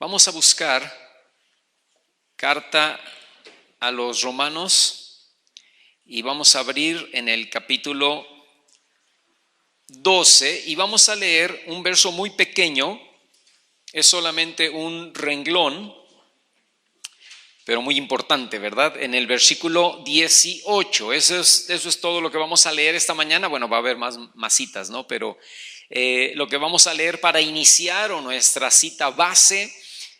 Vamos a buscar carta a los Romanos y vamos a abrir en el capítulo 12 y vamos a leer un verso muy pequeño, es solamente un renglón, pero muy importante, ¿verdad? En el versículo 18, eso es todo lo que vamos a leer esta mañana. Bueno, va a haber más citas, ¿no? Pero lo que vamos a leer para iniciar o nuestra cita base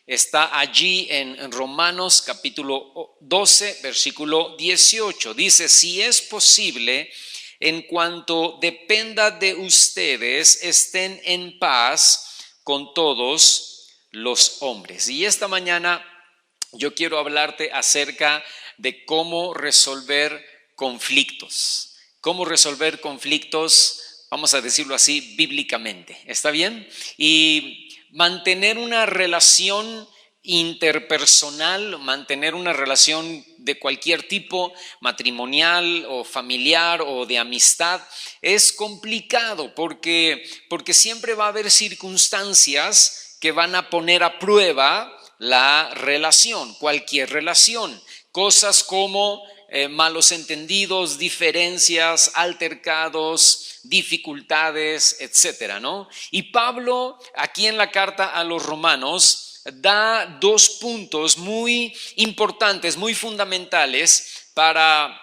está allí en Romanos capítulo 12, versículo 18. Dice, si es posible, en cuanto dependa de ustedes, estén en paz con todos los hombres. Y esta mañana yo quiero hablarte acerca de cómo resolver conflictos. Cómo resolver conflictos, vamos a decirlo así, bíblicamente. ¿Está bien? Y mantener una relación interpersonal, mantener una relación de cualquier tipo, matrimonial o familiar o de amistad, es complicado porque siempre va a haber circunstancias que van a poner a prueba la relación, cualquier relación. Cosas como malos entendidos, diferencias, altercados, dificultades, etcétera, ¿no? Y Pablo, aquí en la carta a los Romanos, da dos puntos muy importantes, muy fundamentales para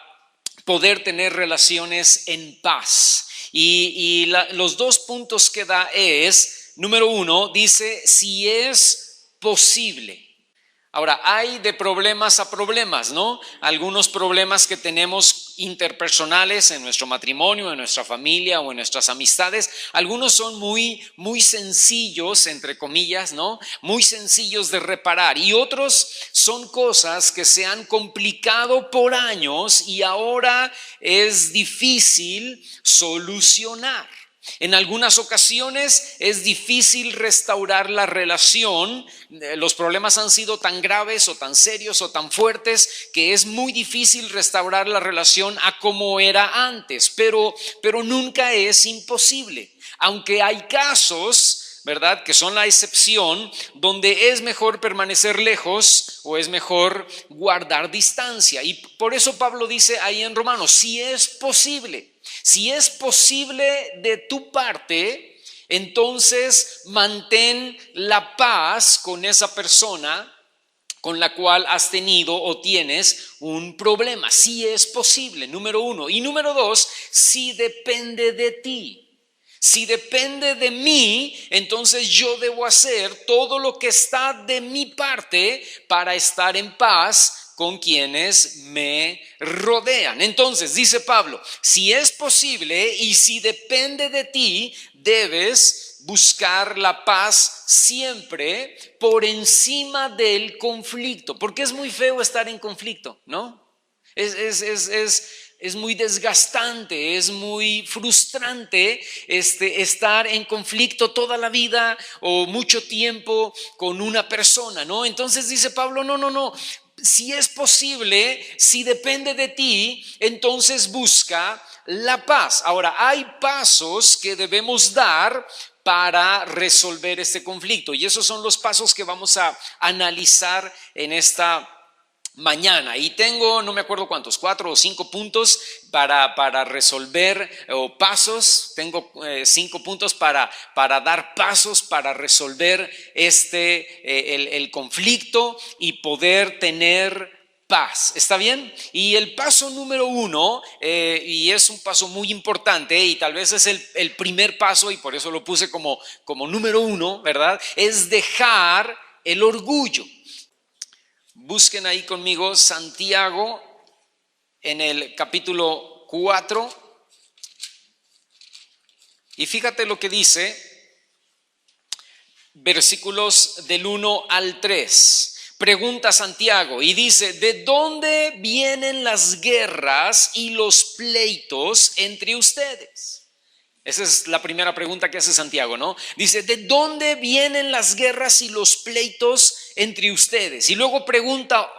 poder tener relaciones en paz. Y los dos puntos que da es, número uno, dice, si es posible. Ahora, hay de problemas a problemas, ¿no? Algunos problemas que tenemos interpersonales en nuestro matrimonio, en nuestra familia o en nuestras amistades, algunos son muy sencillos, entre comillas, ¿no? Muy sencillos de reparar, y otros son cosas que se han complicado por años y ahora es difícil solucionar. En algunas ocasiones es difícil restaurar la relación. Los problemas han sido tan graves o tan serios o tan fuertes que es muy difícil restaurar la relación a como era antes, pero nunca es imposible. Aunque hay casos, ¿verdad?, que son la excepción, donde es mejor permanecer lejos o es mejor guardar distancia. Y por eso Pablo dice ahí en Romanos, si es posible de tu parte, entonces mantén la paz con esa persona con la cual has tenido o tienes un problema. Si es posible, número uno. Y número dos, si depende de ti. Si depende de mí, entonces yo debo hacer todo lo que está de mi parte para estar en paz con quienes me rodean. Entonces, dice Pablo, si es posible y si depende de ti, debes buscar la paz siempre por encima del conflicto, porque es muy feo estar en conflicto, ¿no? Es muy desgastante, es muy frustrante estar en conflicto toda la vida o mucho tiempo con una persona, ¿no? Entonces dice Pablo, no. Si es posible, si depende de ti, entonces busca la paz. Ahora, hay pasos que debemos dar para resolver este conflicto, y esos son los pasos que vamos a analizar en esta mañana. Y tengo, no me acuerdo cuántos, 4 o 5 puntos para resolver, o pasos. Tengo 5 puntos para dar pasos para resolver el conflicto y poder tener paz. ¿Está bien? Y el paso número 1, y es un paso muy importante, y tal vez es el primer paso, y por eso lo puse como número 1, ¿verdad? Es dejar el orgullo. Busquen ahí conmigo Santiago en el capítulo 4 y fíjate lo que dice, versículos del 1 al 3. Pregunta Santiago y dice, ¿de dónde vienen las guerras y los pleitos entre ustedes? Esa es la primera pregunta que hace Santiago, ¿no? Dice, ¿de dónde vienen las guerras y los pleitos entre ustedes? Y luego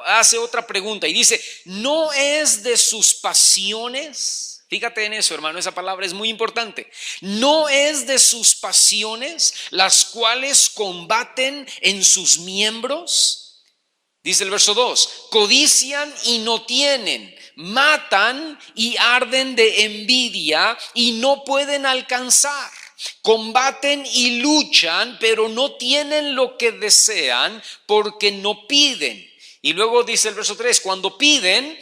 hace otra pregunta y dice, ¿no es de sus pasiones Fíjate en eso, hermano, esa palabra es muy importante. No es de sus pasiones las cuales combaten en sus miembros. Dice el verso 2, codician y no tienen, matan y arden de envidia y no pueden alcanzar. Combaten y luchan, pero no tienen lo que desean porque no piden. Y luego dice el verso 3, cuando piden,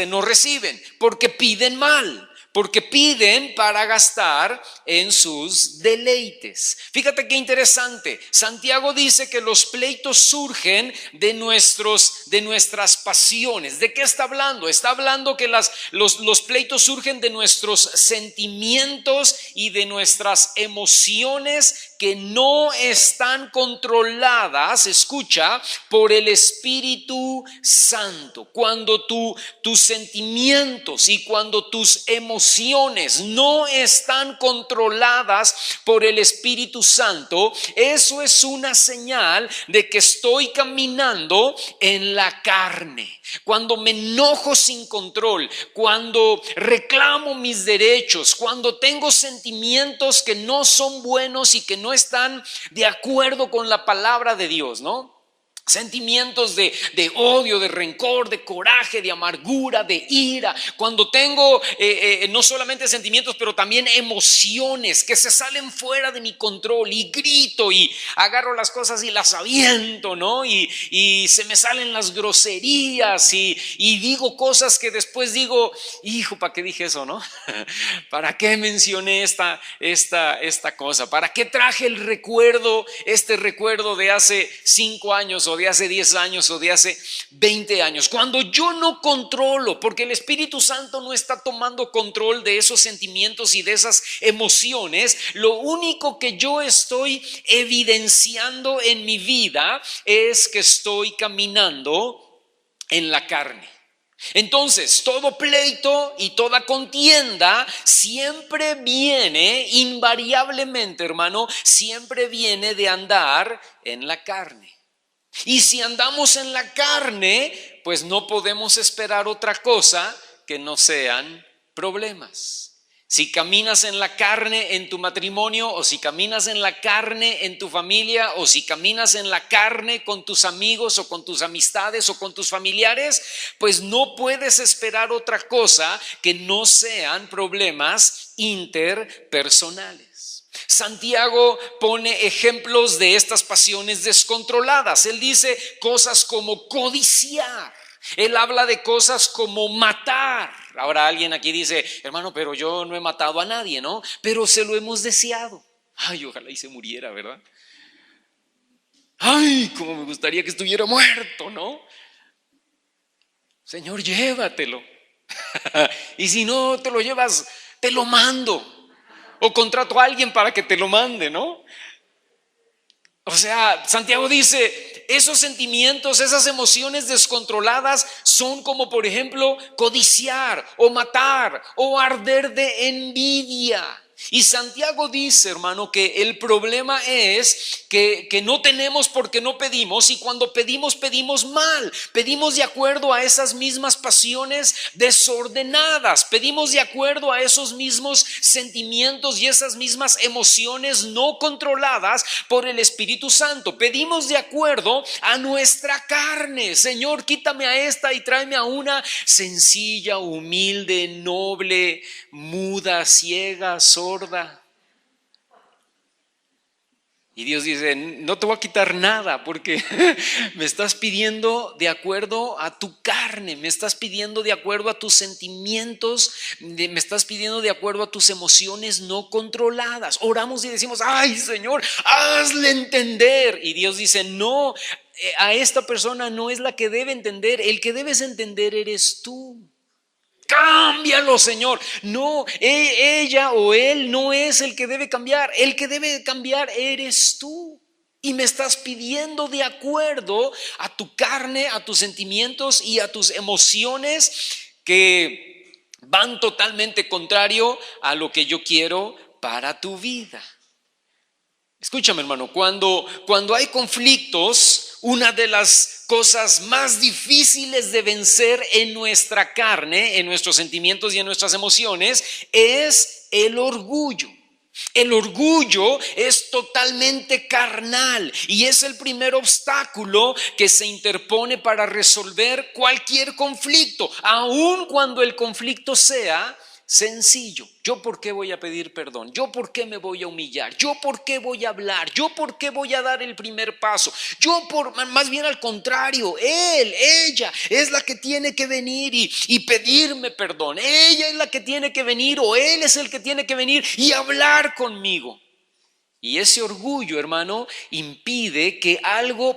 no reciben, porque piden mal, porque piden para gastar en sus deleites. Fíjate qué interesante. Santiago dice que los pleitos surgen de nuestras pasiones. ¿De qué está hablando? Está hablando que los pleitos surgen de nuestros sentimientos y de nuestras emociones que no están controladas, escucha, por el Espíritu Santo. Cuando tus sentimientos y cuando tus emociones no están controladas por el Espíritu Santo, eso es una señal de que estoy caminando en la carne. Cuando me enojo sin control, cuando reclamo mis derechos, cuando tengo sentimientos que no son buenos y que no están de acuerdo con la palabra de Dios, ¿no? Sentimientos de odio, de rencor, de coraje, de amargura, de ira. Cuando tengo no solamente sentimientos, pero también emociones que se salen fuera de mi control y grito y agarro las cosas y las aviento, ¿no? Y se me salen las groserías y digo cosas que después digo, hijo, ¿para qué dije eso, no? ¿Para qué mencioné esta cosa? ¿Para qué traje este recuerdo de hace 5 años o de hace 10 años o de hace 20 años? Cuando yo no controlo, porque el Espíritu Santo no está tomando control de esos sentimientos y de esas emociones, lo único que yo estoy evidenciando en mi vida es que estoy caminando en la carne. Entonces, todo pleito y toda contienda siempre viene, invariablemente, hermano, siempre viene de andar en la carne. Y si andamos en la carne, pues no podemos esperar otra cosa que no sean problemas. Si caminas en la carne en tu matrimonio, o si caminas en la carne en tu familia, o si caminas en la carne con tus amigos o con tus amistades o con tus familiares, pues no puedes esperar otra cosa que no sean problemas interpersonales. Santiago pone ejemplos de estas pasiones descontroladas. Él dice cosas como codiciar. Él habla de cosas como matar. Ahora alguien aquí dice, hermano, pero yo no he matado a nadie, ¿no? Pero se lo hemos deseado. Ay, ojalá y se muriera, ¿verdad? Ay, cómo me gustaría que estuviera muerto, ¿no? Señor, llévatelo. Y si no te lo llevas, te lo mando. O contrato a alguien para que te lo mande, ¿no? O sea, Santiago dice, esos sentimientos, esas emociones descontroladas son como, por ejemplo, codiciar o matar o arder de envidia. Y Santiago dice, hermano, que el problema es que no tenemos porque no pedimos, y cuando pedimos, pedimos mal. Pedimos de acuerdo a esas mismas pasiones desordenadas, pedimos de acuerdo a esos mismos sentimientos y esas mismas emociones no controladas por el Espíritu Santo. Pedimos de acuerdo a nuestra carne. Señor, quítame a esta y tráeme a una sencilla, humilde, noble, muda, ciega, sorda. Y Dios dice, no te voy a quitar nada porque me estás pidiendo de acuerdo a tu carne, me estás pidiendo de acuerdo a tus sentimientos, me estás pidiendo de acuerdo a tus emociones no controladas. Oramos y decimos, ay Señor, hazle entender. Y Dios dice, no, a esta persona no es la que debe entender, el que debes entender eres tú. Cámbialo, Señor. No, ella o él no es el que debe cambiar. El que debe cambiar eres tú. Y me estás pidiendo de acuerdo a tu carne, a tus sentimientos y a tus emociones que van totalmente contrario a lo que yo quiero para tu vida. Escúchame, hermano, cuando hay conflictos, una de las cosas más difíciles de vencer en nuestra carne, en nuestros sentimientos y en nuestras emociones, es el orgullo. El orgullo es totalmente carnal y es el primer obstáculo que se interpone para resolver cualquier conflicto, aun cuando el conflicto sea sencillo. ¿Yo por qué voy a pedir perdón? ¿Yo por qué me voy a humillar? ¿Yo por qué voy a hablar? ¿Yo por qué voy a dar el primer paso? Más bien al contrario, ella es la que tiene que venir y pedirme perdón. Ella es la que tiene que venir o él es el que tiene que venir y hablar conmigo. Y ese orgullo, hermano, impide que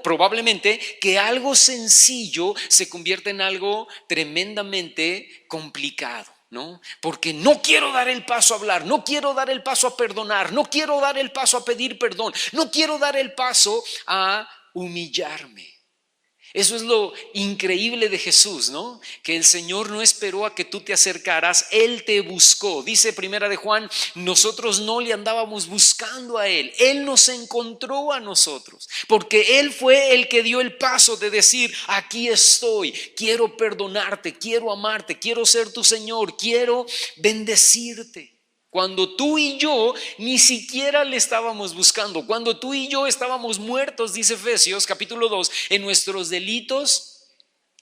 probablemente que algo sencillo se convierta en algo tremendamente complicado, ¿no? Porque no quiero dar el paso a hablar, no quiero dar el paso a perdonar, no quiero dar el paso a pedir perdón, no quiero dar el paso a humillarme. Eso es lo increíble de Jesús, ¿no? Que el Señor no esperó a que tú te acercaras, Él te buscó. Dice Primera de Juan, nosotros no le andábamos buscando a Él, Él nos encontró a nosotros, porque Él fue el que dio el paso de decir, aquí estoy, quiero perdonarte, quiero amarte, quiero ser tu Señor, quiero bendecirte. Cuando tú y yo ni siquiera le estábamos buscando, cuando tú y yo estábamos muertos, dice Efesios capítulo 2, en nuestros delitos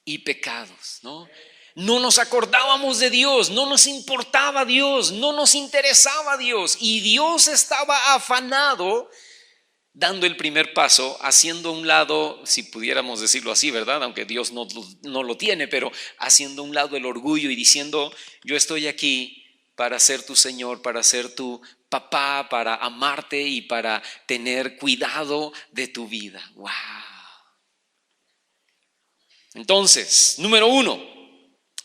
y pecados, ¿no? No nos acordábamos de Dios, no nos importaba Dios, no nos interesaba Dios, y Dios estaba afanado dando el primer paso, haciendo a un lado, si pudiéramos decirlo así, ¿verdad? Aunque Dios no lo tiene, pero haciendo a un lado el orgullo y diciendo, yo estoy aquí para ser tu Señor, para ser tu papá, para amarte y para tener cuidado de tu vida. ¡Wow! Entonces, número 1,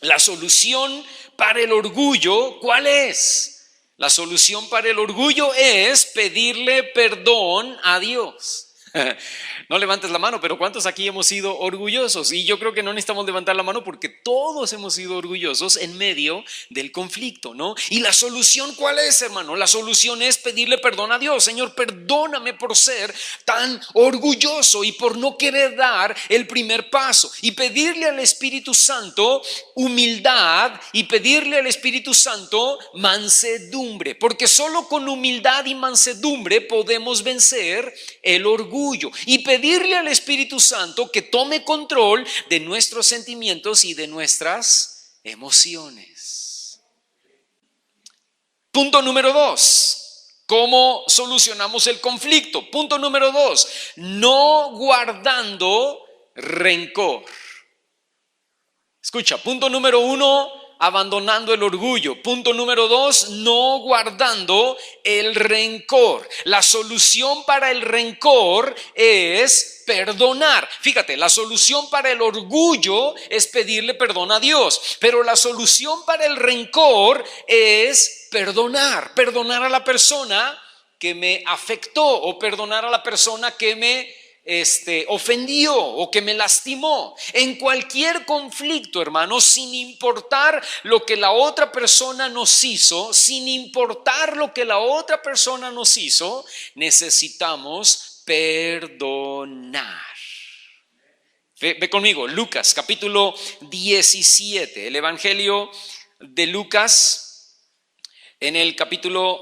la solución para el orgullo, ¿cuál es? La solución para el orgullo es pedirle perdón a Dios. No levantes la mano, pero ¿cuántos aquí hemos sido orgullosos? Y yo creo que no necesitamos levantar la mano porque todos hemos sido orgullosos en medio del conflicto, ¿no? ¿Y la solución cuál es, hermano? La solución es pedirle perdón a Dios. Señor, perdóname por ser tan orgulloso y por no querer dar el primer paso. Y pedirle al Espíritu Santo humildad y pedirle al Espíritu Santo mansedumbre, porque solo con humildad y mansedumbre podemos vencer el orgullo. Y pedirle al Espíritu Santo que tome control de nuestros sentimientos y de nuestras emociones. Punto número 2. ¿Cómo solucionamos el conflicto? Punto número 2. No guardando rencor. Escucha, punto número 1. Abandonando el orgullo. Punto número 2, no guardando el rencor. La solución para el rencor es perdonar. Fíjate, la solución para el orgullo es pedirle perdón a Dios, pero la solución para el rencor es perdonar a la persona que me afectó o perdonar a la persona que me ofendió o que me lastimó. En cualquier conflicto, hermanos, sin importar lo que la otra persona nos hizo, necesitamos perdonar. Ve conmigo, Lucas capítulo 17, el Evangelio de Lucas en el capítulo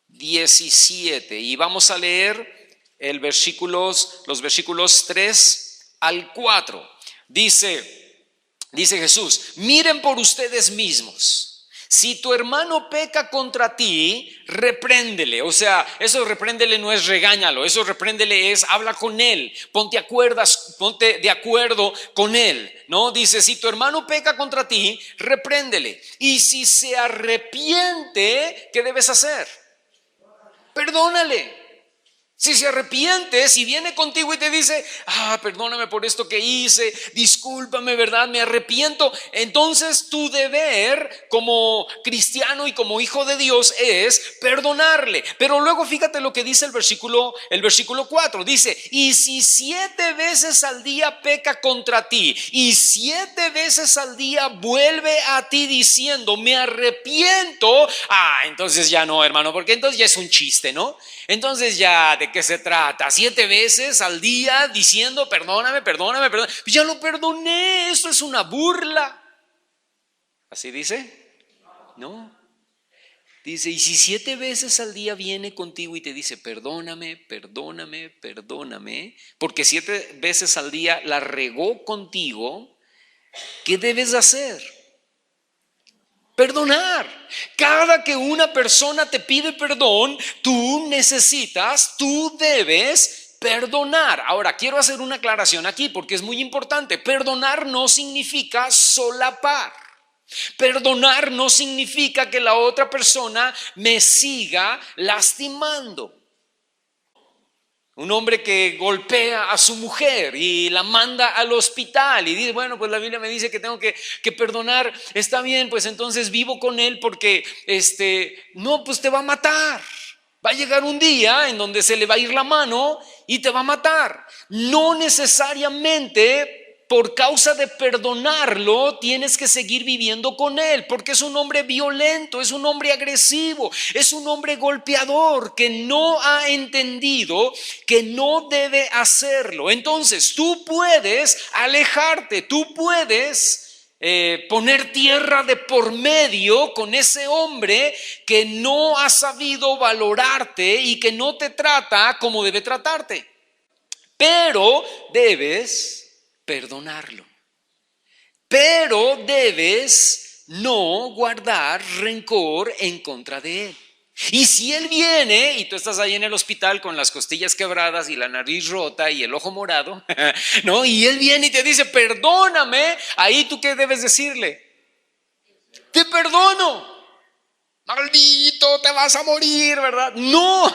17, y vamos a leer los versículos 3 al 4. Dice Jesús, miren por ustedes mismos. Si tu hermano peca contra ti, repréndele. O sea, eso repréndele no es regáñalo, eso repréndele es habla con él, ponte de acuerdo con él, ¿no? Dice, si tu hermano peca contra ti, repréndele. Y si se arrepiente, ¿qué debes hacer? Perdónale. Si se arrepiente, si viene contigo y te dice, perdóname por esto que hice, discúlpame, ¿verdad? Me arrepiento. Entonces tu deber como cristiano y como hijo de Dios es perdonarle. Pero luego fíjate lo que dice el versículo 4. Dice, y si 7 veces al día peca contra ti y 7 veces al día vuelve a ti diciendo, me arrepiento. Entonces ya no, hermano, porque entonces ya es un chiste, ¿no? Entonces ya ¿de qué se trata? 7 veces al día diciendo perdóname, perdóname, perdóname. Pues ya lo perdoné, eso es una burla. ¿Así dice? No. Dice, y si 7 veces al día viene contigo y te dice perdóname, perdóname, perdóname, porque 7 veces al día la regó contigo, ¿qué debes hacer? Perdonar. Cada que una persona te pide perdón, tú debes perdonar. Ahora, quiero hacer una aclaración aquí porque es muy importante. Perdonar no significa solapar. Perdonar no significa que la otra persona me siga lastimando. Un hombre que golpea a su mujer y la manda al hospital y dice, bueno, pues la Biblia me dice que tengo que perdonar, está bien, pues entonces vivo con él porque no, pues te va a matar. Va a llegar un día en donde se le va a ir la mano y te va a matar. No necesariamente por causa de perdonarlo tienes que seguir viviendo con él, porque es un hombre violento, es un hombre agresivo, es un hombre golpeador que no ha entendido que no debe hacerlo. Entonces tú puedes alejarte, tú puedes poner tierra de por medio con ese hombre que no ha sabido valorarte y que no te trata como debe tratarte, pero debes perdonarlo. Pero debes no guardar rencor en contra de él. Y si él viene y tú estás ahí en el hospital con las costillas quebradas y la nariz rota y el ojo morado, ¿no? Y él viene y te dice, perdóname, ahí tú ¿qué debes decirle? Te perdono. Maldito, te vas a morir, ¿verdad? No,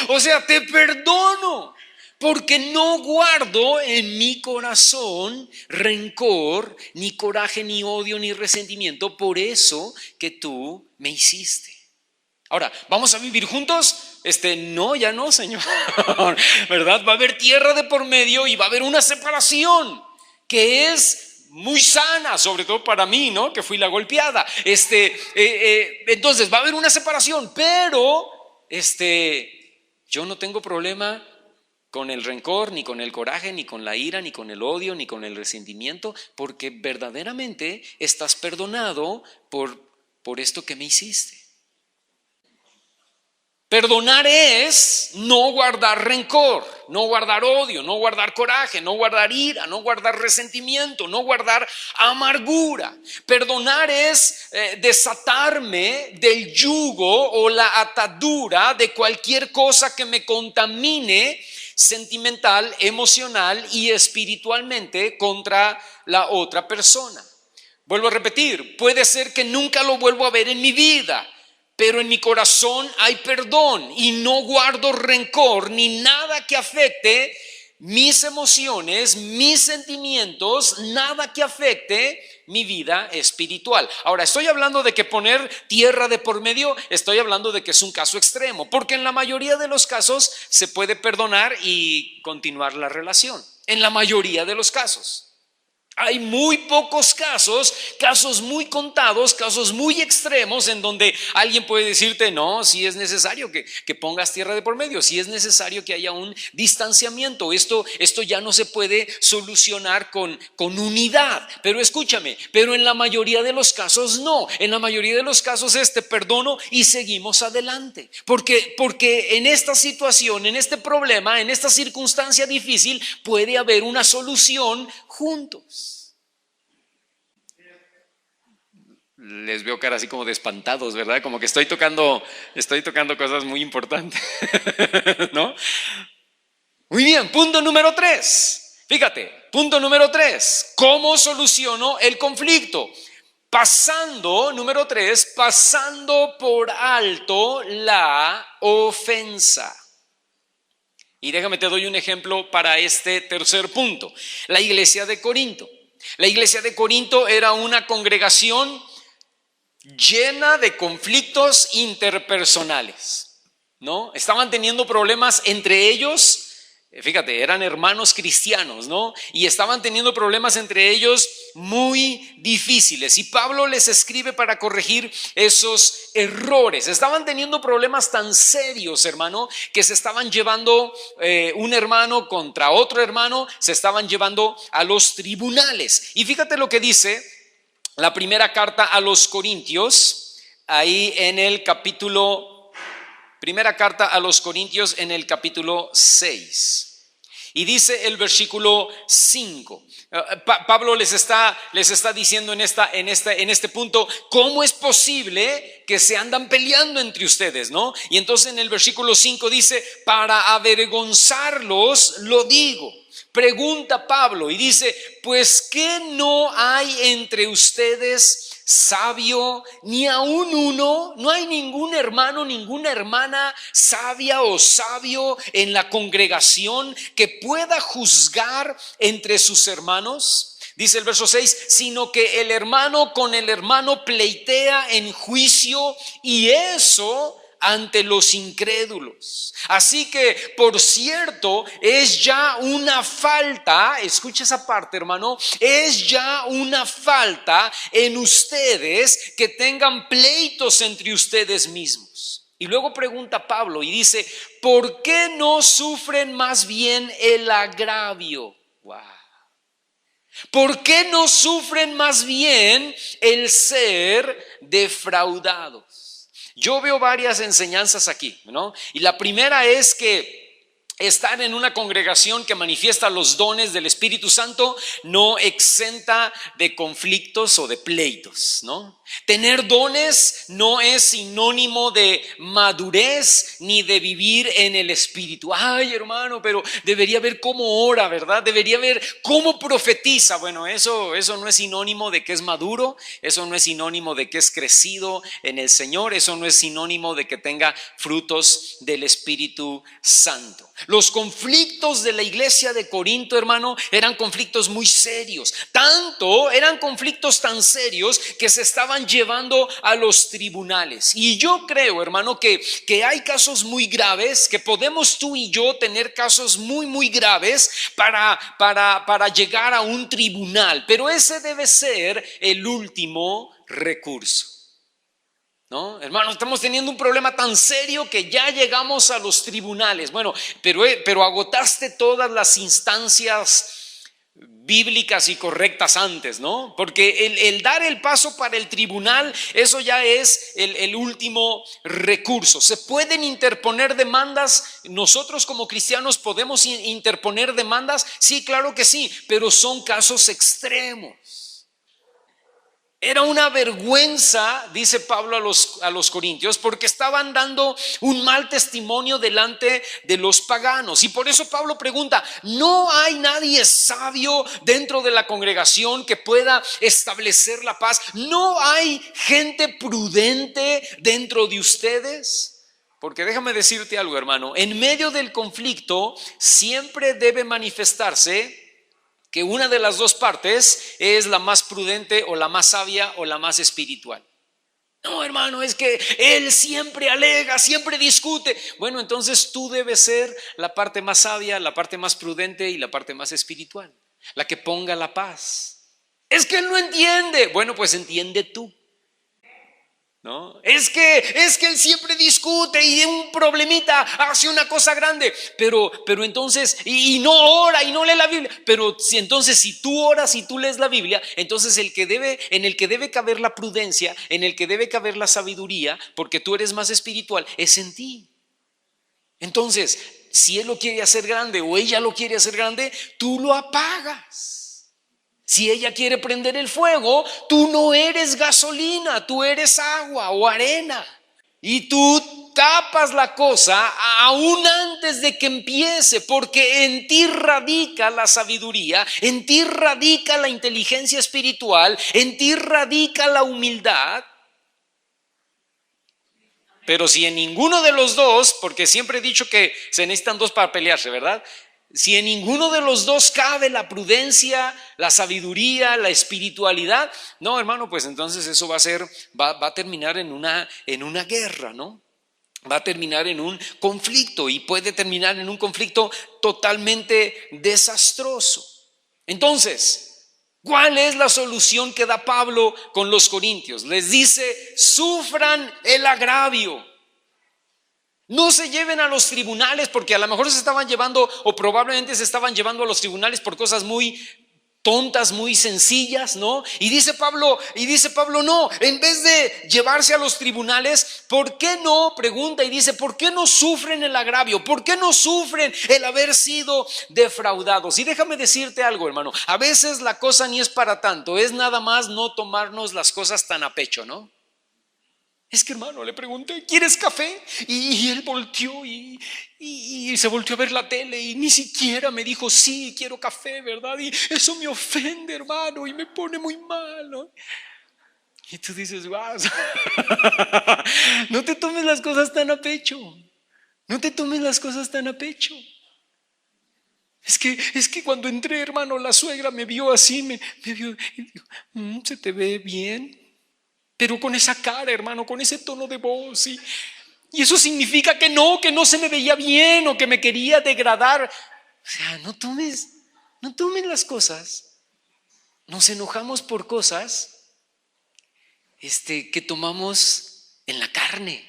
o sea, te perdono. Porque no guardo en mi corazón rencor, ni coraje, ni odio, ni resentimiento por eso que tú me hiciste. Ahora, ¿vamos a vivir juntos? No, ya no, Señor, ¿verdad? Va a haber tierra de por medio y va a haber una separación que es muy sana, sobre todo para mí, ¿no? Que fui la golpeada. Entonces va a haber una separación, pero yo no tengo problema con el rencor, ni con el coraje, ni con la ira, ni con el odio, ni con el resentimiento, porque verdaderamente estás perdonado por esto que me hiciste. Perdonar es no guardar rencor, no guardar odio, no guardar coraje, no guardar ira, no guardar resentimiento, no guardar amargura. Perdonar es desatarme del yugo o la atadura de cualquier cosa que me contamine sentimental, emocional y espiritualmente contra la otra persona. Vuelvo a repetir, puede ser que nunca lo vuelvo a ver en mi vida, pero en mi corazón hay perdón y no guardo rencor ni nada que afecte mis emociones, mis sentimientos, nada que afecte mi vida espiritual. Ahora, estoy hablando de que poner tierra de por medio, estoy hablando de que es un caso extremo, porque en la mayoría de los casos se puede perdonar y continuar la relación. En la mayoría de los casos. Hay muy pocos casos muy contados, casos muy extremos en donde alguien puede decirte, no, si es necesario que pongas tierra de por medio, si es necesario que haya un distanciamiento, esto ya no se puede solucionar con unidad. Pero escúchame, pero en la mayoría de los casos no, en la mayoría de los casos te perdono y seguimos adelante, porque en esta situación, en este problema, en esta circunstancia difícil puede haber una solución juntos. Les veo cara así como de espantados, ¿verdad? Como que estoy tocando cosas muy importantes, ¿no? Muy bien, punto número 3. Fíjate, punto número 3. ¿Cómo soluciono el conflicto? Número 3, pasando por alto la ofensa. Y déjame te doy un ejemplo para este tercer punto. La iglesia de Corinto. La iglesia de Corinto era una congregación llena de conflictos interpersonales, ¿no? Estaban teniendo problemas entre ellos Fíjate, eran hermanos cristianos, ¿no? Y estaban teniendo problemas entre ellos muy difíciles. Y Pablo les escribe para corregir esos errores. Estaban teniendo problemas tan serios, hermano, que se estaban llevando un hermano contra otro hermano, se estaban llevando a los tribunales. Y fíjate lo que dice la primera carta a los Corintios, ahí en el primera carta a los Corintios en el capítulo 6. Y dice el versículo 5. Pablo les está diciendo en este punto, ¿cómo es posible que se andan peleando entre ustedes, no? Y entonces en el versículo 5 dice, para avergonzarlos lo digo. Pregunta Pablo y dice, pues ¿qué no hay entre ustedes sabio, ni aún uno? No hay ningún hermano, ninguna hermana sabia o sabio en la congregación que pueda juzgar entre sus hermanos. Dice el verso 6, sino que el hermano con el hermano pleitea en juicio, y eso ante los incrédulos. Así que, por cierto, es ya una falta, escucha esa parte, hermano, es ya una falta en ustedes que tengan pleitos entre ustedes mismos. Y luego pregunta Pablo y dice, ¿por qué no sufren más bien el agravio? Wow. ¿Por qué no sufren más bien el ser defraudados? Yo veo varias enseñanzas aquí, ¿no? Y la primera es que estar en una congregación que manifiesta los dones del Espíritu Santo no exenta de conflictos o de pleitos, ¿no? Tener dones no es sinónimo de madurez ni de vivir en el Espíritu. Ay, hermano, pero debería ver cómo ora, ¿verdad? Debería ver cómo profetiza. Bueno, eso no es sinónimo de que es maduro, eso no es sinónimo de que es crecido en el Señor, eso no es sinónimo de que tenga frutos del Espíritu Santo. Los conflictos de la iglesia de Corinto, hermano, eran conflictos muy serios. Eran conflictos tan serios que se estaban llevando a los tribunales. Y yo creo, hermano, que hay casos muy graves, que podemos tú y yo tener casos muy, muy graves para llegar a un tribunal. Pero ese debe ser el último recurso. ¿No? Hermano, estamos teniendo un problema tan serio que ya llegamos a los tribunales. Bueno, pero agotaste todas las instancias bíblicas y correctas antes, ¿no? Porque el dar el paso para el tribunal, eso ya es el último recurso. Se pueden interponer demandas. Nosotros como cristianos podemos interponer demandas. Sí, claro que sí, pero son casos extremos. Era una vergüenza, dice Pablo a los corintios, porque estaban dando un mal testimonio delante de los paganos. Y por eso Pablo pregunta, ¿no hay nadie sabio dentro de la congregación que pueda establecer la paz? ¿No hay gente prudente dentro de ustedes? Porque déjame decirte algo, hermano, en medio del conflicto siempre debe manifestarse que una de las dos partes es la más prudente o la más sabia o la más espiritual. No, hermano, es que él siempre alega, siempre discute. Bueno, entonces tú debes ser la parte más sabia, la parte más prudente y la parte más espiritual, la que ponga la paz. Es que él no entiende. Bueno, pues entiende tú. ¿No? Es que él siempre discute y un problemita hace una cosa grande, pero entonces y no ora y no lee la Biblia. Pero si tú oras y tú lees la Biblia, entonces en el que debe caber la prudencia, en el que debe caber la sabiduría, porque tú eres más espiritual, es en ti. Entonces, si él lo quiere hacer grande o ella lo quiere hacer grande, tú lo apagas. Si ella quiere prender el fuego, tú no eres gasolina, tú eres agua o arena. Y tú tapas la cosa aún antes de que empiece, porque en ti radica la sabiduría, en ti radica la inteligencia espiritual, en ti radica la humildad. Pero si en ninguno de los dos, porque siempre he dicho que se necesitan dos para pelearse, ¿verdad? Si en ninguno de los dos cabe la prudencia, la sabiduría, la espiritualidad, no, hermano, pues entonces eso va a terminar en una guerra, ¿no? va a terminar en un conflicto y puede terminar en un conflicto totalmente desastroso. Entonces, ¿cuál es la solución que da Pablo con los corintios? Les dice: sufran el agravio. No se lleven a los tribunales, porque a lo mejor se estaban llevando, o probablemente se estaban llevando a los tribunales por cosas muy tontas, muy sencillas, ¿no? Y dice Pablo, no, en vez de llevarse a los tribunales, ¿por qué no? Pregunta y dice: ¿por qué no sufren el agravio? ¿Por qué no sufren el haber sido defraudados? Y déjame decirte algo, hermano, a veces la cosa ni es para tanto, es nada más no tomarnos las cosas tan a pecho, ¿no? Es que, hermano, le pregunté: ¿quieres café? Y él volteó y se volteó a ver la tele y ni siquiera me dijo: sí, quiero café, ¿verdad? Y eso me ofende, hermano, y me pone muy mal, ¿no? Y tú dices: wow, no te tomes las cosas tan a pecho. No te tomes las cosas tan a pecho. Es que cuando entré, hermano, la suegra me vio así, me vio y dijo: se te ve bien. Pero con esa cara, hermano, con ese tono de voz, y eso significa que no se me veía bien o que me quería degradar. O sea, no tomes las cosas. Nos enojamos por cosas que tomamos en la carne,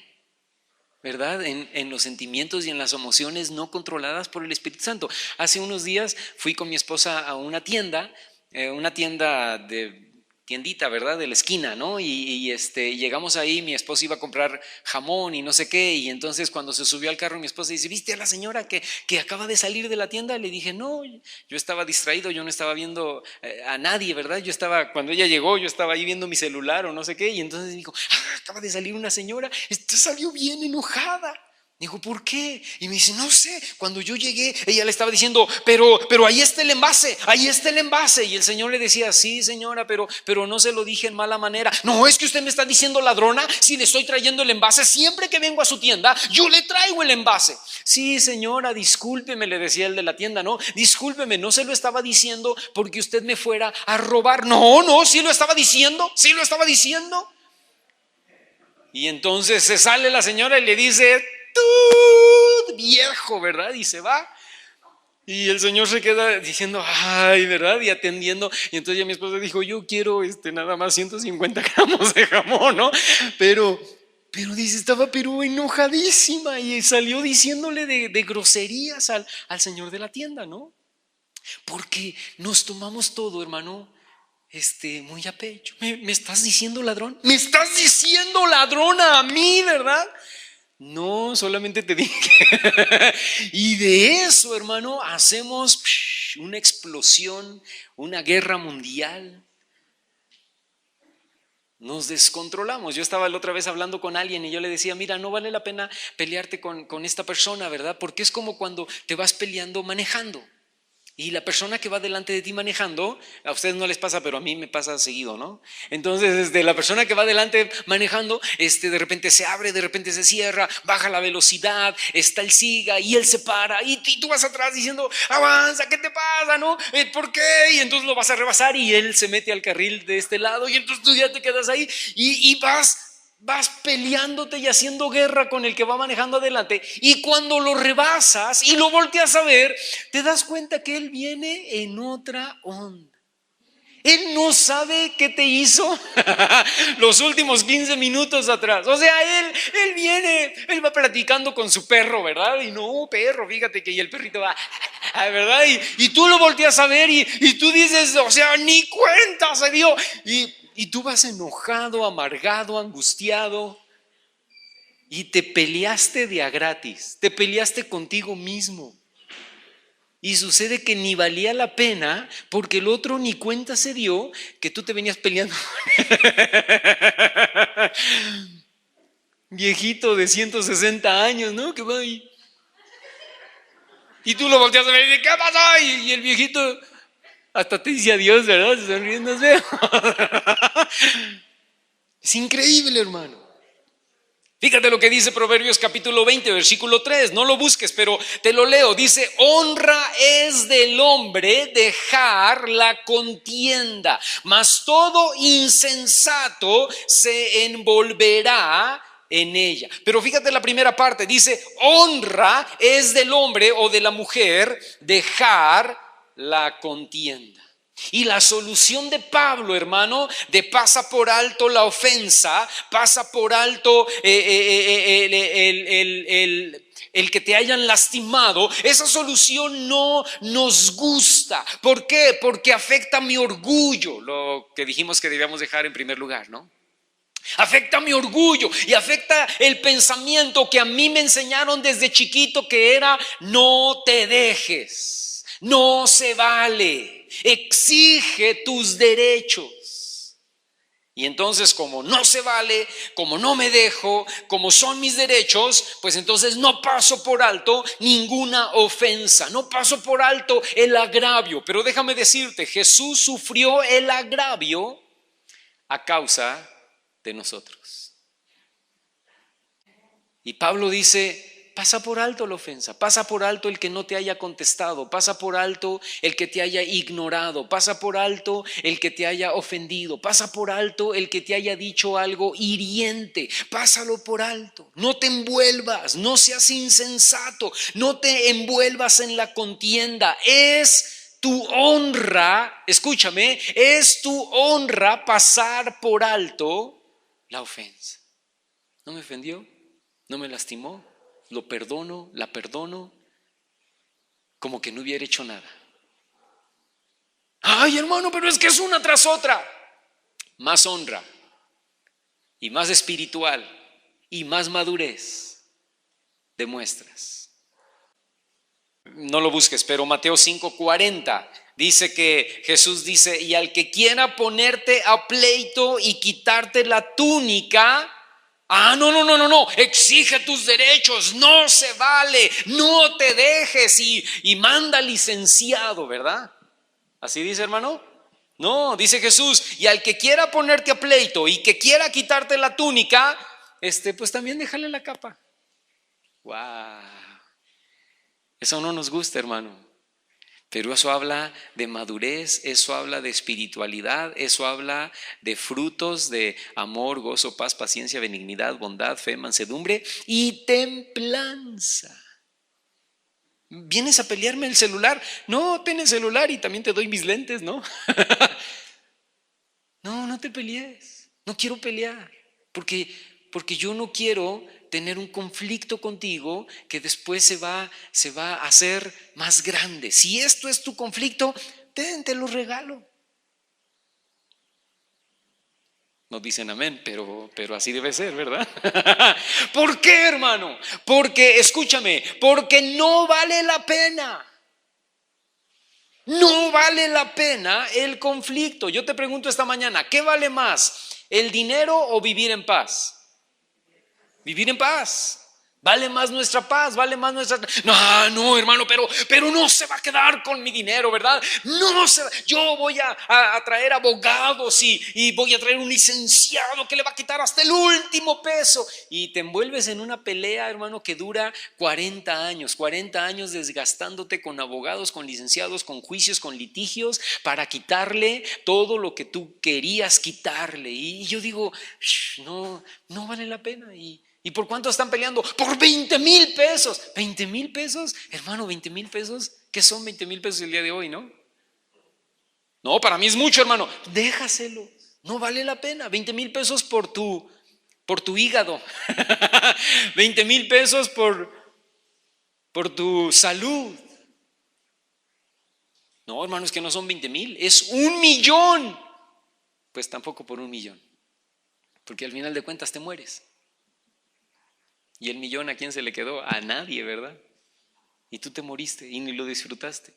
¿verdad? En los sentimientos y en las emociones no controladas por el Espíritu Santo. Hace unos días fui con mi esposa a una tienda de tiendita, ¿verdad? De la esquina, ¿no? Y llegamos ahí, mi esposa iba a comprar jamón y no sé qué, y entonces cuando se subió al carro, mi esposa dice: ¿viste a la señora que acaba de salir de la tienda? Le dije: no, yo estaba distraído, yo no estaba viendo a nadie, ¿verdad? Cuando ella llegó, yo estaba ahí viendo mi celular o no sé qué, y entonces me dijo: acaba de salir una señora, salió bien enojada. Dijo: ¿por qué? Y me dice: no sé, cuando yo llegué, ella le estaba diciendo: pero ahí está el envase, ahí está el envase. Y el Señor le decía: sí, señora, pero no se lo dije en mala manera. No, es que usted me está diciendo ladrona si le estoy trayendo el envase. Siempre que vengo a su tienda, yo le traigo el envase. Sí, señora, discúlpeme, le decía el de la tienda, no, discúlpeme, no se lo estaba diciendo porque usted me fuera a robar. No, sí lo estaba diciendo. Y entonces se sale la señora y le dice: tú, viejo, ¿verdad? Y se va. Y el señor se queda diciendo: ay, ¿verdad? Y atendiendo. Y entonces ya mi esposa dijo: yo quiero nada más 150 gramos de jamón, ¿no? Pero dice, estaba pero enojadísima y salió diciéndole de groserías al señor de la tienda, ¿no? Porque nos tomamos todo, hermano, muy a pecho. ¿Me estás diciendo ladrón? ¿Me estás diciendo ladrona a mí, verdad? No, solamente te dije. Y de eso, hermano, hacemos una explosión, una guerra mundial. Nos descontrolamos. Yo estaba la otra vez hablando con alguien y yo le decía: mira, no vale la pena pelearte con esta persona, ¿verdad? Porque es como cuando te vas peleando manejando. Y la persona que va delante de ti manejando, a ustedes no les pasa, pero a mí me pasa seguido, ¿no? Entonces, la persona que va delante manejando, de repente se abre, de repente se cierra, baja la velocidad, está el siga y él se para y tú vas atrás diciendo: avanza, ¿qué te pasa, no? ¿Por qué? Y entonces lo vas a rebasar y él se mete al carril de este lado y entonces tú ya te quedas ahí y vas peleándote y haciendo guerra con el que va manejando adelante, y cuando lo rebasas y lo volteas a ver, te das cuenta que él viene en otra onda. Él no sabe qué te hizo los últimos 15 minutos atrás. O sea, él va platicando con su perro, ¿verdad? Y no, perro, fíjate que y el perrito va, ¿verdad? Y tú lo volteas a ver y tú dices: o sea, ni cuenta se dio. Y tú vas enojado, amargado, angustiado, y te peleaste de a gratis, te peleaste contigo mismo. Y sucede que ni valía la pena, porque el otro ni cuenta se dio que tú te venías peleando. Viejito de 160 años, ¿no? Que va ahí. Y tú lo volteas a ver y dices: ¿qué pasó? Y el viejito hasta te dice adiós, ¿verdad? Sonriéndose. Es increíble, hermano. Fíjate lo que dice Proverbios capítulo 20, versículo 3. No lo busques, pero te lo leo. Dice: honra es del hombre dejar la contienda, mas todo insensato se envolverá en ella. Pero fíjate la primera parte, dice, honra es del hombre o de la mujer dejar la contienda. Y la solución de Pablo, hermano, de pasa por alto la ofensa, pasa por alto el que te hayan lastimado, esa solución no nos gusta. ¿Por qué? Porque afecta mi orgullo, lo que dijimos que debíamos dejar en primer lugar, ¿no? Afecta mi orgullo y afecta el pensamiento que a mí me enseñaron desde chiquito, que era: no te dejes, no se vale, exige tus derechos. Y entonces, como no se vale, como no me dejo, como son mis derechos, pues entonces no paso por alto ninguna ofensa, no paso por alto el agravio. Pero déjame decirte, Jesús sufrió el agravio a causa de nosotros. Y Pablo dice: pasa por alto la ofensa, pasa por alto el que no te haya contestado, pasa por alto el que te haya ignorado, pasa por alto el que te haya ofendido, pasa por alto el que te haya dicho algo hiriente, pásalo por alto. No te envuelvas, no seas insensato, no te envuelvas en la contienda. Es tu honra, escúchame, es tu honra pasar por alto la ofensa. ¿No me ofendió? ¿No me lastimó? Lo perdono, la perdono, como que no hubiera hecho nada. Ay, hermano, pero es que es una tras otra. Más honra y más espiritual y más madurez demuestras. No lo busques, pero Mateo 5:40 dice que Jesús dice: y al que quiera ponerte a pleito y quitarte la túnica, no, exige tus derechos, no se vale, no te dejes y manda licenciado, ¿verdad? ¿Así dice, hermano? No, dice Jesús: y al que quiera ponerte a pleito y que quiera quitarte la túnica, pues también déjale la capa. ¡Wow! Eso no nos gusta, hermano. Pero eso habla de madurez, eso habla de espiritualidad, eso habla de frutos de amor, gozo, paz, paciencia, benignidad, bondad, fe, mansedumbre y templanza. ¿Vienes a pelearme el celular? No, ten el celular y también te doy mis lentes, ¿no? No te pelees, no quiero pelear, porque yo no quiero tener un conflicto contigo que después se va a hacer más grande. Si esto es tu conflicto, te lo regalo. Nos dicen amén, pero así debe ser, ¿verdad? ¿Por qué, hermano? Porque, escúchame, porque no vale la pena. No vale la pena el conflicto. Yo te pregunto esta mañana, ¿qué vale más? ¿El dinero o vivir en paz? Vivir en paz. Vale más nuestra paz, vale más nuestra... No, hermano, pero no se va a quedar con mi dinero, ¿verdad? No se va... Yo voy a traer abogados y voy a traer un licenciado que le va a quitar hasta el último peso. Y te envuelves en una pelea, hermano, que dura 40 años desgastándote con abogados, con licenciados, con juicios, con litigios, para quitarle todo lo que tú querías quitarle. Y yo digo, no vale la pena. ¿Y por cuánto están peleando? Por 20,000 pesos. 20,000 pesos, hermano, 20,000 pesos. ¿Qué son 20,000 pesos el día de hoy, no? No, para mí es mucho, hermano. Déjaselo. No vale la pena. 20,000 pesos por tu hígado. 20,000 pesos por tu salud. No, hermano, es que no son 20,000, es 1,000,000. Pues tampoco por 1,000,000. Porque al final de cuentas te mueres. ¿Y el 1,000,000 a quién se le quedó? A nadie, ¿verdad? Y tú te moriste y ni lo disfrutaste.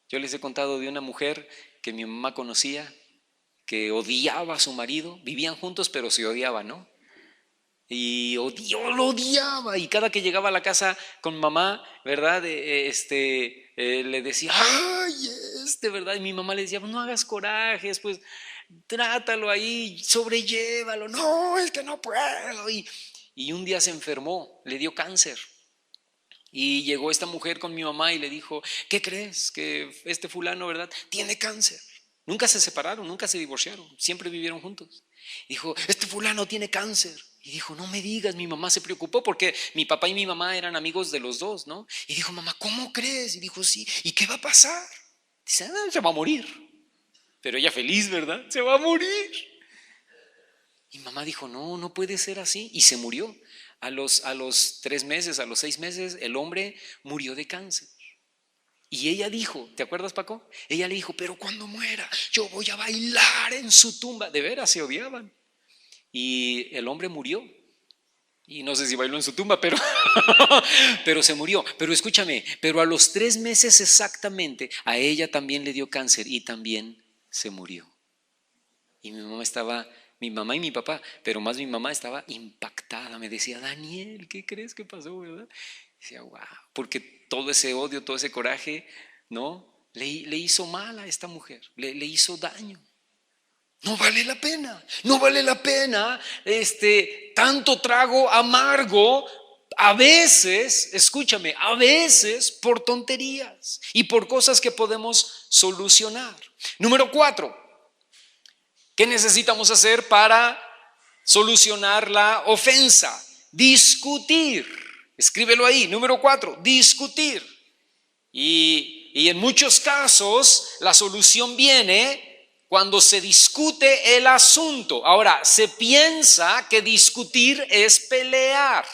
Yo les he contado de una mujer que mi mamá conocía, que odiaba a su marido. Vivían juntos, pero se odiaban, ¿no? Y lo odiaba. Y cada que llegaba a la casa con mamá, ¿verdad? Le decía, ay, ¿verdad? Y mi mamá le decía, no hagas corajes, pues trátalo ahí, sobrellévalo. No, es que no puedo. Y un día se enfermó, le dio cáncer. Y llegó esta mujer con mi mamá y le dijo, ¿qué crees? Que este fulano, ¿verdad? Tiene cáncer. Nunca se separaron, nunca se divorciaron, siempre vivieron juntos. Dijo, este fulano tiene cáncer. Y dijo, no me digas, mi mamá se preocupó porque mi papá y mi mamá eran amigos de los dos, ¿no? Y dijo, mamá, ¿cómo crees? Y dijo, sí, ¿y qué va a pasar? Dice, se va a morir. Pero ella feliz, ¿verdad? Se va a morir. Y mamá dijo, no, no puede ser así. Y se murió. A los 3 meses, a los 6 meses, el hombre murió de cáncer. Y ella dijo, ¿te acuerdas, Paco? Ella le dijo, pero cuando muera, yo voy a bailar en su tumba. De veras, se odiaban. Y el hombre murió. Y no sé si bailó en su tumba, pero se murió. Pero escúchame, pero a los 3 meses exactamente, a ella también le dio cáncer y también se murió. Y mi mamá y mi papá, pero más mi mamá estaba impactada. Me decía, Daniel, ¿qué crees que pasó, verdad? Y decía, wow, porque todo ese odio, todo ese coraje, ¿no? Le hizo mal a esta mujer, le hizo daño. No vale la pena, no vale la pena tanto trago amargo, a veces, escúchame, a veces por tonterías y por cosas que podemos solucionar. Número 4, ¿qué necesitamos hacer para solucionar la ofensa? Discutir. Escríbelo ahí, número 4, discutir. Y en muchos casos la solución viene cuando se discute el asunto. Ahora, se piensa que discutir es pelear,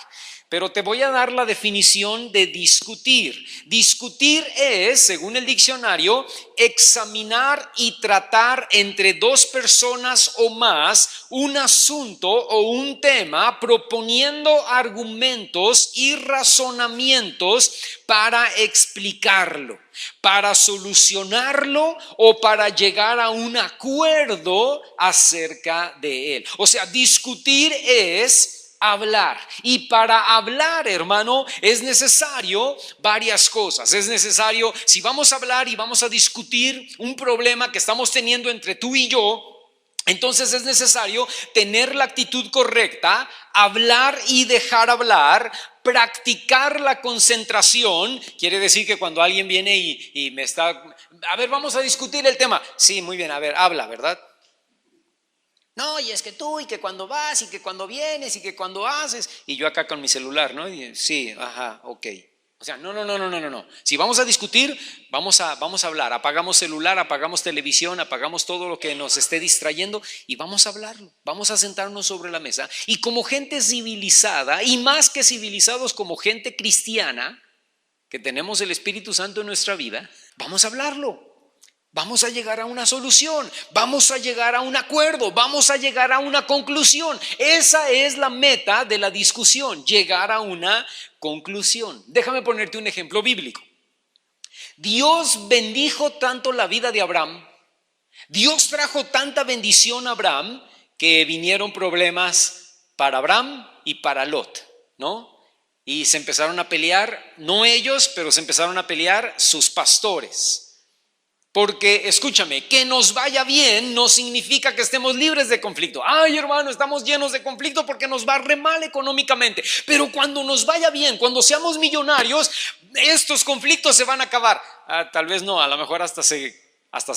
pero te voy a dar la definición de discutir. Discutir es, según el diccionario, examinar y tratar entre 2 personas o más un asunto o un tema, proponiendo argumentos y razonamientos para explicarlo, para solucionarlo o para llegar a un acuerdo acerca de él. O sea, discutir es hablar. Y para hablar, hermano, es necesario varias cosas. Es necesario, si vamos a hablar y vamos a discutir un problema que estamos teniendo entre tú y yo, entonces es necesario tener la actitud correcta, hablar y dejar hablar, practicar la concentración. Quiere decir que cuando alguien viene y me está, a ver, vamos a discutir el tema. Sí, muy bien, a ver, habla, ¿verdad? No, y es que tú, y que cuando vas, y que cuando vienes, y que cuando haces, y yo acá con mi celular, ¿no? Y, sí, ajá, ok. O sea, no. Si vamos a discutir, vamos a hablar. Apagamos celular, apagamos televisión, apagamos todo lo que nos esté distrayendo y vamos a hablarlo. Vamos a sentarnos sobre la mesa. Y como gente civilizada, y más que civilizados, como gente cristiana, que tenemos el Espíritu Santo en nuestra vida, vamos a hablarlo. Vamos a llegar a una solución, vamos a llegar a un acuerdo, vamos a llegar a una conclusión. Esa es la meta de la discusión, llegar a una conclusión. Déjame ponerte un ejemplo bíblico. Dios bendijo tanto la vida de Abraham, Dios trajo tanta bendición a Abraham que vinieron problemas para Abraham y para Lot, ¿no? Y se empezaron a pelear, no ellos, pero se empezaron a pelear sus pastores. Porque, escúchame, que nos vaya bien no significa que estemos libres de conflicto. Ay, hermano, estamos llenos de conflicto porque nos va re mal económicamente. Pero cuando nos vaya bien, cuando seamos millonarios, estos conflictos se van a acabar. Tal vez no, a lo mejor hasta se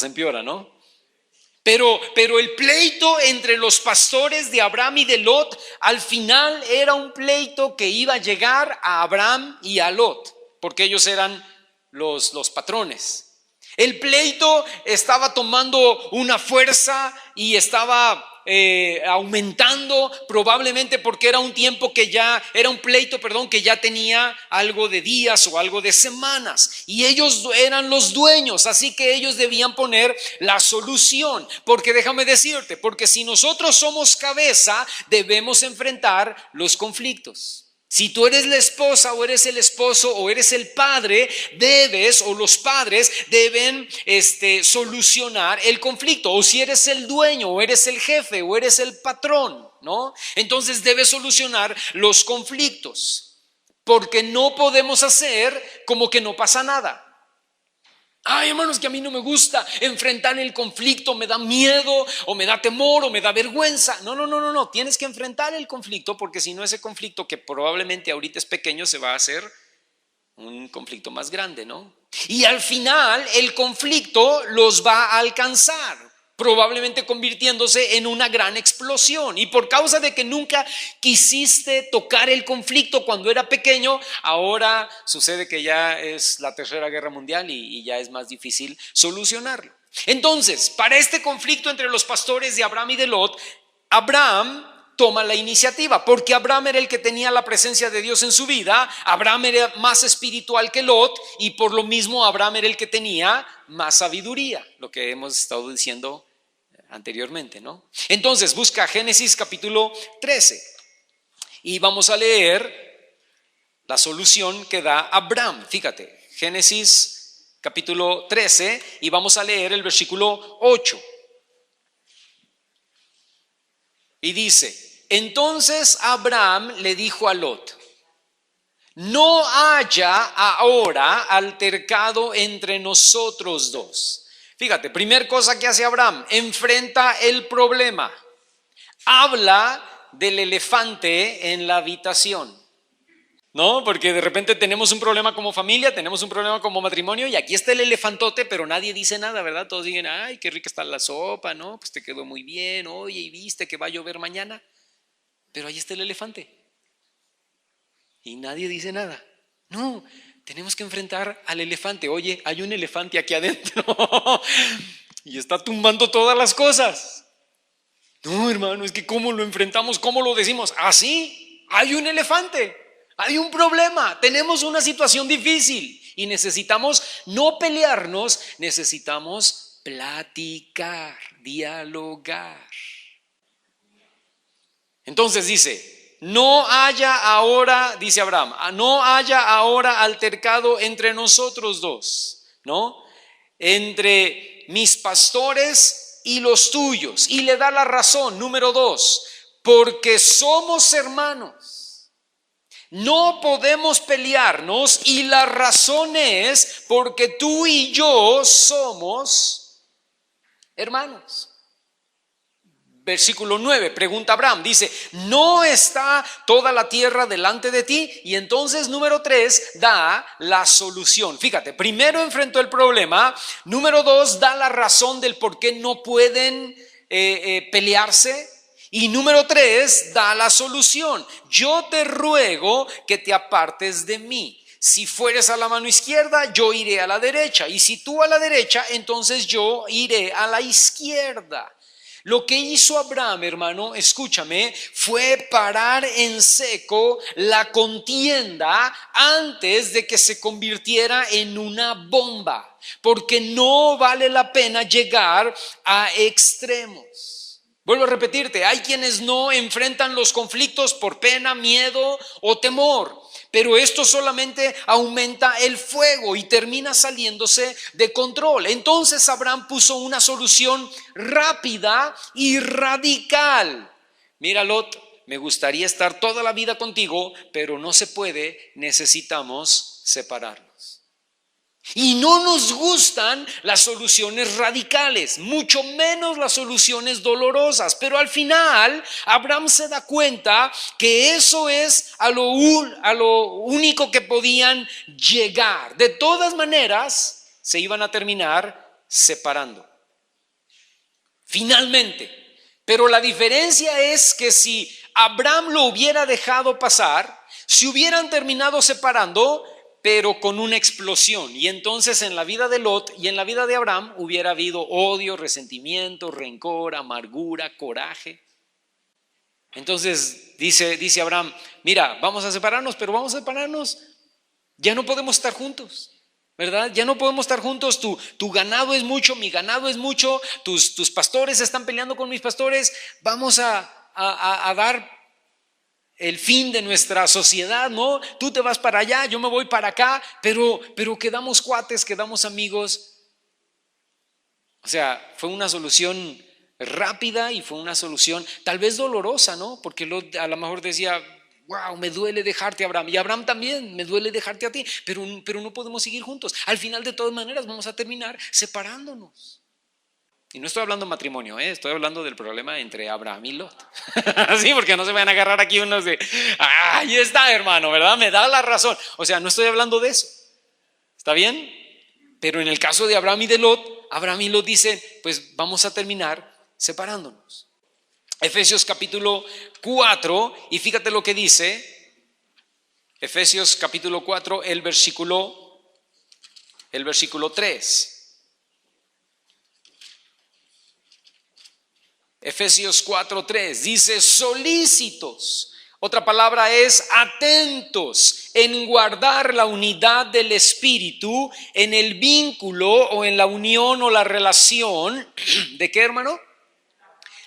empeora, ¿no? Pero el pleito entre los pastores de Abraham y de Lot, al final era un pleito que iba a llegar a Abraham y a Lot, porque ellos eran los patrones. El pleito estaba tomando una fuerza y estaba aumentando, probablemente porque era un tiempo que ya, era un pleito, que ya tenía algo de días o algo de semanas. Y ellos eran los dueños, así que ellos debían poner la solución. Porque déjame decirte, porque si nosotros somos cabeza, debemos enfrentar los conflictos. Si tú eres la esposa o eres el esposo o eres el padre, los padres deben solucionar el conflicto. O si eres el dueño o eres el jefe o eres el patrón, ¿no? Entonces debes solucionar los conflictos, porque no podemos hacer como que no pasa nada. Ay, hermanos, que a mí no me gusta enfrentar el conflicto, me da miedo o me da temor o me da vergüenza. No, tienes que enfrentar el conflicto, porque si no, ese conflicto que probablemente ahorita es pequeño se va a hacer un conflicto más grande, ¿no? Y al final el conflicto los va a alcanzar. probablemente convirtiéndose en una gran explosión. Y por causa de que nunca quisiste tocar el conflicto cuando era pequeño, ahora sucede que ya es la Tercera Guerra Mundial y ya es más difícil solucionarlo. Entonces, para este conflicto entre los pastores de Abraham y de Lot, Abraham toma la iniciativa, porque Abraham era el que tenía la presencia de Dios en su vida. Abraham era más espiritual que Lot y por lo mismo Abraham era el que tenía más sabiduría, lo que hemos estado diciendo anteriormente, ¿no? Entonces busca Génesis capítulo 13 y vamos a leer la solución que da Abraham. Fíjate, Génesis capítulo 13 y vamos a leer el versículo 8. Y dice: entonces Abraham le dijo a Lot: no haya ahora altercado entre nosotros dos. Fíjate, primer cosa que hace Abraham, enfrenta el problema. Habla del elefante en la habitación. ¿No? Porque de repente tenemos un problema como familia, tenemos un problema como matrimonio y aquí está el elefantote, pero nadie dice nada, ¿verdad? Todos dicen: ay, qué rica está la sopa, ¿no? Pues te quedó muy bien, oye, ¿y viste que va a llover mañana? Pero ahí está el elefante y nadie dice nada. No, tenemos que enfrentar al elefante. Oye, hay un elefante aquí adentro y está tumbando todas las cosas. No, hermano, es que ¿cómo lo enfrentamos? ¿Cómo lo decimos? Así, hay un elefante, hay un problema, tenemos una situación difícil y necesitamos no pelearnos, necesitamos platicar, dialogar. Entonces dice: no haya ahora, dice Abraham, no haya ahora altercado entre nosotros dos, ¿no? Entre mis pastores y los tuyos. Y le da la razón, número 2, porque somos hermanos. No podemos pelearnos y la razón es porque tú y yo somos hermanos. Versículo 9, pregunta Abraham, dice: ¿no está toda la tierra delante de ti? Y entonces número 3 da la solución. Fíjate, primero enfrentó el problema, número 2 da la razón del por qué no pueden pelearse, y número 3 da la solución. Yo te ruego que te apartes de mí. Si fueres a la mano izquierda, yo iré a la derecha, y si tú a la derecha, entonces yo iré a la izquierda. Lo que hizo Abraham, hermano, escúchame, fue parar en seco la contienda antes de que se convirtiera en una bomba, porque no vale la pena llegar a extremos. Vuelvo a repetirte, hay quienes no enfrentan los conflictos por pena, miedo o temor. Pero esto solamente aumenta el fuego y termina saliéndose de control. Entonces Abraham puso una solución rápida y radical. Mira, Lot, me gustaría estar toda la vida contigo, pero no se puede, necesitamos separarnos. Y no nos gustan las soluciones radicales, mucho menos las soluciones dolorosas. Pero al final, Abraham se da cuenta que eso es a lo único que podían llegar. De todas maneras, se iban a terminar separando. Finalmente. Pero la diferencia es que si Abraham lo hubiera dejado pasar, se hubieran terminado separando, pero con una explosión. Y entonces en la vida de Lot y en la vida de Abraham hubiera habido odio, resentimiento, rencor, amargura, coraje. Entonces dice Abraham: mira, vamos a separarnos, pero vamos a separarnos, ya no podemos estar juntos, ¿verdad? Ya no podemos estar juntos. Tu ganado es mucho, mi ganado es mucho, tus pastores están peleando con mis pastores. Vamos a dar el fin de nuestra sociedad, ¿no? Tú te vas para allá, yo me voy para acá, pero quedamos cuates, quedamos amigos. O sea, fue una solución rápida y fue una solución tal vez dolorosa, ¿no? Porque Lot a lo mejor decía: wow, me duele dejarte, Abraham, y Abraham también, me duele dejarte a ti, pero no podemos seguir juntos. Al final, de todas maneras, vamos a terminar separándonos. Y no estoy hablando de matrimonio, estoy hablando del problema entre Abraham y Lot. Sí, porque no se van a agarrar aquí unos de: ahí está, hermano, ¿verdad? Me da la razón. O sea, no estoy hablando de eso. ¿Está bien? Pero en el caso de Abraham y de Lot, Abraham y Lot dicen, pues vamos a terminar separándonos. Efesios capítulo 4, y fíjate lo que dice, Efesios capítulo 4, el versículo 3. Efesios 4:3 dice solícitos. Otra palabra es atentos en guardar la unidad del espíritu en el vínculo o en la unión o la relación. ¿De qué, hermano?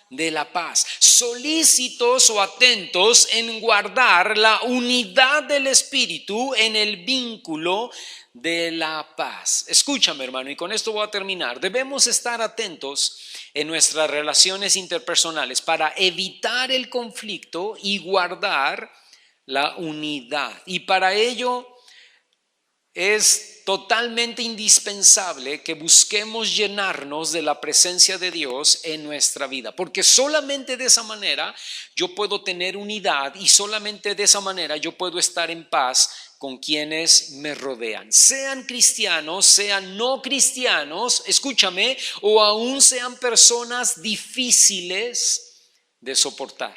De la paz. Solícitos o atentos en guardar la unidad del espíritu en el vínculo de la paz. Escúchame, hermano, y con esto voy a terminar. Debemos estar atentos en nuestras relaciones interpersonales para evitar el conflicto y guardar la unidad. Y para ello es totalmente indispensable que busquemos llenarnos de la presencia de Dios en nuestra vida, porque solamente de esa manera yo puedo tener unidad y solamente de esa manera yo puedo estar en paz con quienes me rodean, sean cristianos, sean no cristianos, escúchame, o aún sean personas difíciles de soportar.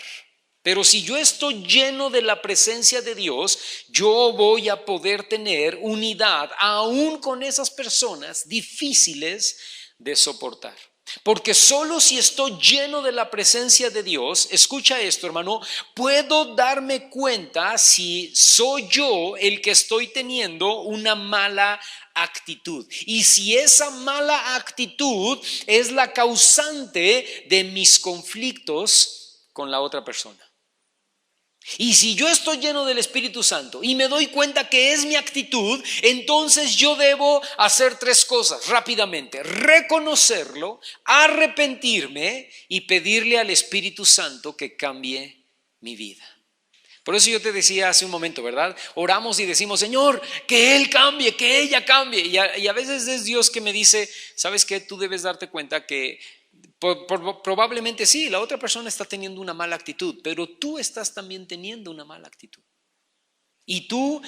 Pero si yo estoy lleno de la presencia de Dios, yo voy a poder tener unidad aún con esas personas difíciles de soportar. Porque solo si estoy lleno de la presencia de Dios, escucha esto, hermano, puedo darme cuenta si soy yo el que estoy teniendo una mala actitud. Y si esa mala actitud es la causante de mis conflictos con la otra persona. Y si yo estoy lleno del Espíritu Santo y me doy cuenta que es mi actitud, entonces yo debo hacer tres cosas rápidamente: reconocerlo, arrepentirme y pedirle al Espíritu Santo que cambie mi vida. Por eso yo te decía hace un momento, ¿verdad? Oramos y decimos, Señor, que Él cambie, que ella cambie. Y a veces es Dios que me dice, ¿sabes qué? Tú debes darte cuenta que probablemente sí, la otra persona está teniendo una mala actitud, pero tú estás también teniendo una mala actitud. Y tú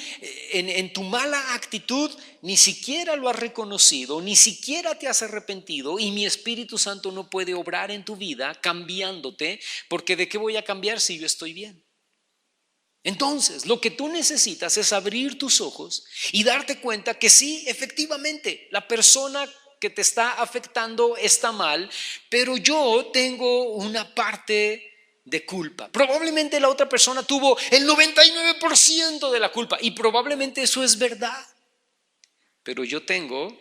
en tu mala actitud ni siquiera lo has reconocido, ni siquiera te has arrepentido, y mi Espíritu Santo no puede obrar en tu vida cambiándote, porque ¿de qué voy a cambiar si yo estoy bien? Entonces, lo que tú necesitas es abrir tus ojos y darte cuenta que sí, efectivamente, la persona que te está afectando está mal, pero yo tengo una parte de culpa. Probablemente la otra persona tuvo el 99% de la culpa y probablemente eso es verdad, pero yo tengo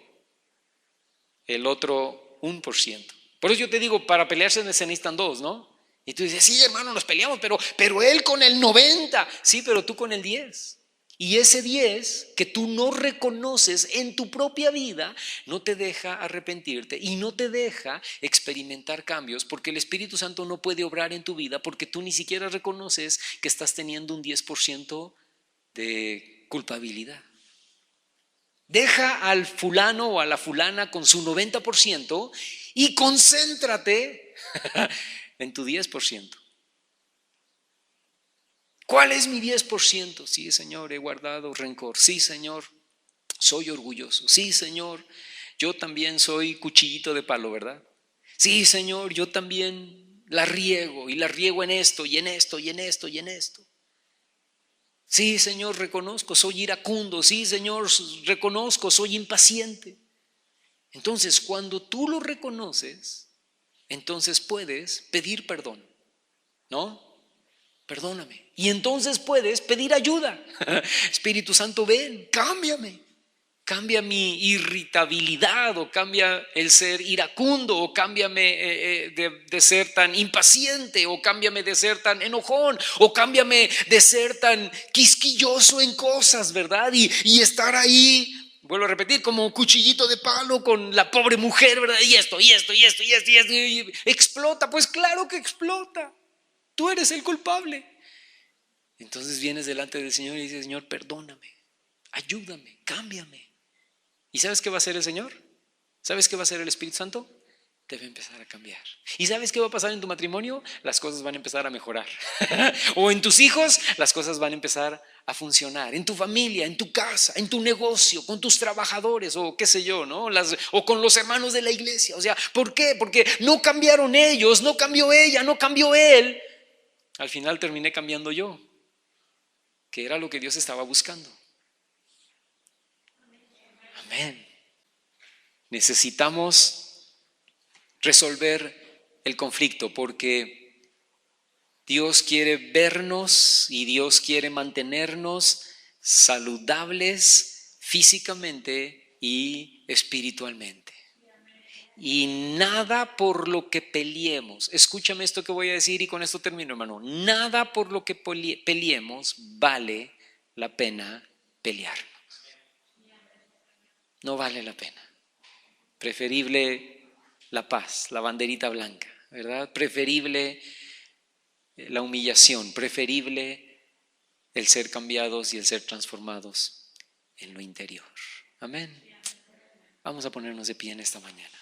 el otro 1%. Por eso yo te digo, para pelearse se necesitan dos, ¿no? Y tú dices, sí, hermano, nos peleamos, pero él con el 90%, sí, pero tú con el 10%. Y ese 10 que tú no reconoces en tu propia vida no te deja arrepentirte y no te deja experimentar cambios, porque el Espíritu Santo no puede obrar en tu vida porque tú ni siquiera reconoces que estás teniendo un 10% de culpabilidad. Deja al fulano o a la fulana con su 90% y concéntrate en tu 10%. ¿Cuál es mi 10%? Sí, Señor, he guardado rencor. Sí, Señor, soy orgulloso. Sí, Señor, yo también soy cuchillito de palo, ¿verdad? Sí, Señor, yo también la riego y la riego en esto y en esto y en esto y en esto. Sí, Señor, reconozco, soy iracundo. Sí, Señor, reconozco, soy impaciente. Entonces, cuando tú lo reconoces, entonces puedes pedir perdón, ¿no? Perdóname. Y entonces puedes pedir ayuda. Espíritu Santo, ven, cámbiame. Cambia mi irritabilidad, o cambia el ser iracundo, o cámbiame de ser tan impaciente, o cámbiame de ser tan enojón, o cámbiame de ser tan quisquilloso en cosas, ¿verdad? Y estar ahí, vuelvo a repetir, como un cuchillito de palo con la pobre mujer, ¿verdad? Y esto, y explota. Pues claro que explota. Tú eres el culpable. Entonces vienes delante del Señor y dices, Señor, perdóname, ayúdame, cámbiame. ¿Y sabes qué va a hacer el Señor? ¿Sabes qué va a hacer el Espíritu Santo? debe empezar a cambiar. ¿Y sabes qué va a pasar en tu matrimonio? Las cosas van a empezar a mejorar. O en tus hijos, las cosas van a empezar a funcionar. En tu familia, en tu casa, en tu negocio, con tus trabajadores o qué sé yo, ¿no? O con los hermanos de la iglesia. O sea, ¿por qué? Porque no cambiaron ellos, no cambió ella, no cambió él. Al final terminé cambiando yo, que era lo que Dios estaba buscando. Amén. Necesitamos resolver el conflicto porque Dios quiere vernos y Dios quiere mantenernos saludables físicamente y espiritualmente. Y nada por lo que peleemos, escúchame esto que voy a decir y con esto termino, hermano, nada por lo que peleemos vale la pena pelear. No vale la pena. Preferible la paz, la banderita blanca, ¿verdad? Preferible la humillación, preferible el ser cambiados y el ser transformados en lo interior. Amén. Vamos a ponernos de pie en esta mañana.